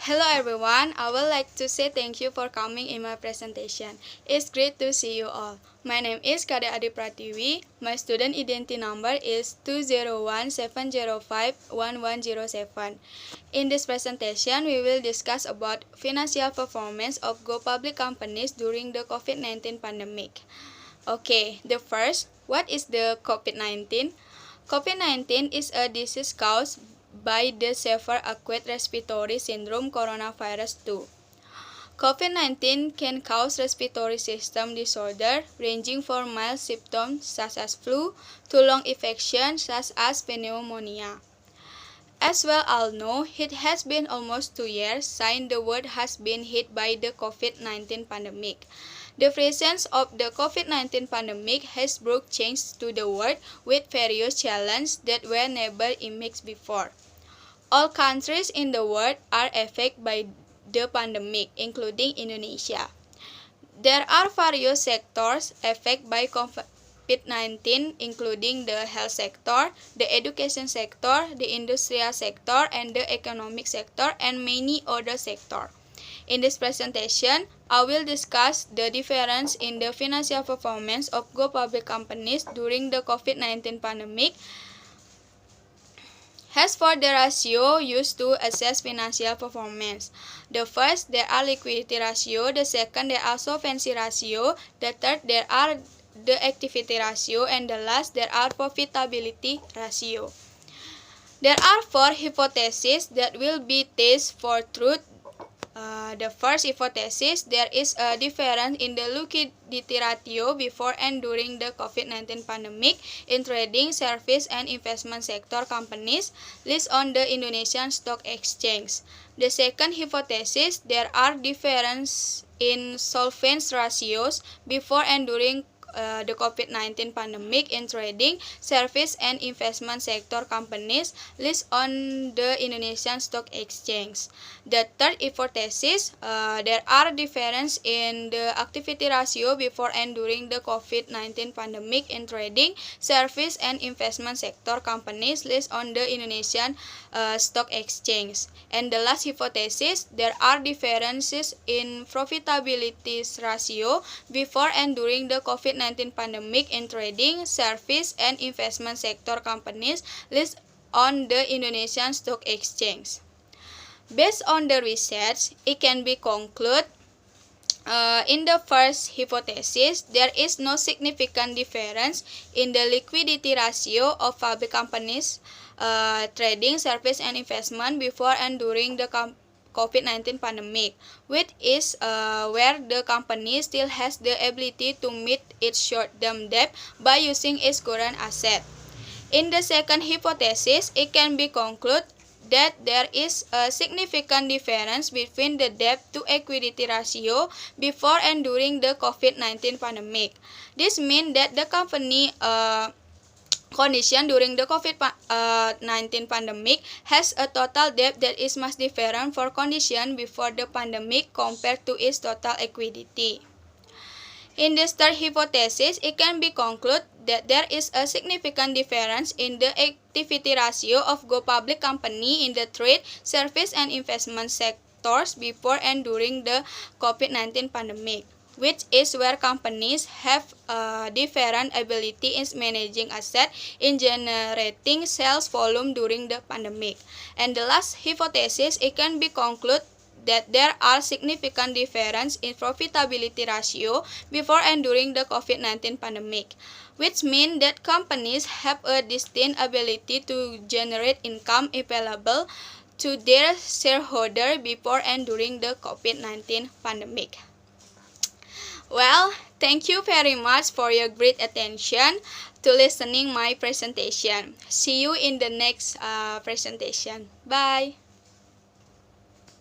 Hello everyone, I would like to say thank you for coming in my presentation. It's great to see you all. My name is Kadek Pratiwi. My student identity number is 20170511107. In this presentation, we will discuss about financial performance of Go Public companies during the COVID-19 pandemic. Okay, the first, what is the COVID-19? COVID-19 is a disease caused by the severe acute respiratory syndrome coronavirus 2. COVID-19 can cause respiratory system disorder ranging from mild symptoms such as flu to long infection such as pneumonia. As well all know, it has been almost 2 years since the world has been hit by the COVID-19 pandemic. The presence of the COVID-19 pandemic has brought change to the world with various challenges that were never imaged before. All countries in the world are affected by the pandemic, including Indonesia. There are various sectors affected by COVID-19, including the health sector, the education sector, the industrial sector, and the economic sector, and many other sectors. In this presentation, I will discuss the difference in the financial performance of Go Public companies during the COVID-19 pandemic. As for the ratio used to assess financial performance, the first, there are liquidity ratio, the second, there are solvency ratio, the third, there are the activity ratio, and the last, there are profitability ratio. There are 4 hypotheses that will be tested for truth. The first hypothesis, there is a difference in the liquidity ratio before and during the COVID-19 pandemic in trading, service, and investment sector companies listed on the Indonesian Stock Exchange. The second hypothesis, there are differences in solvency ratios before and during the COVID-19 pandemic in trading, service, and investment sector companies listed on the Indonesian Stock Exchange. The third hypothesis, there are differences in the activity ratio before and during the COVID-19 pandemic in trading, service, and investment sector companies listed on the Indonesian Stock Exchange. And the last hypothesis, there are differences in profitability ratio before and during the COVID-19 pandemic in trading, service, and investment sector companies listed on the Indonesian Stock Exchange. Based on the research, it can be concluded in the first hypothesis, there is no significant difference in the liquidity ratio of public companies trading, service, and investment before and during the COVID-19 pandemic, which is where the company still has the ability to meet its short-term debt by using its current asset. In the second hypothesis, it can be concluded that there is a significant difference between the debt to equity ratio before and during the COVID-19 pandemic. This means that the company condition during the COVID-19 pandemic has a total debt that is much different for condition before the pandemic compared to its total equity. In this third hypothesis, it can be concluded that there is a significant difference in the activity ratio of Go Public company in the trade, service, and investment sectors before and during the COVID-19 pandemic, which is where companies have a different ability in managing assets in generating sales volume during the pandemic. And the last hypothesis, it can be concluded that there are significant difference in profitability ratio before and during the COVID-19 pandemic, which means that companies have a distinct ability to generate income available to their shareholders before and during the COVID-19 pandemic. Well, thank you very much for your great attention to listening my presentation. See you in the next presentation. Bye.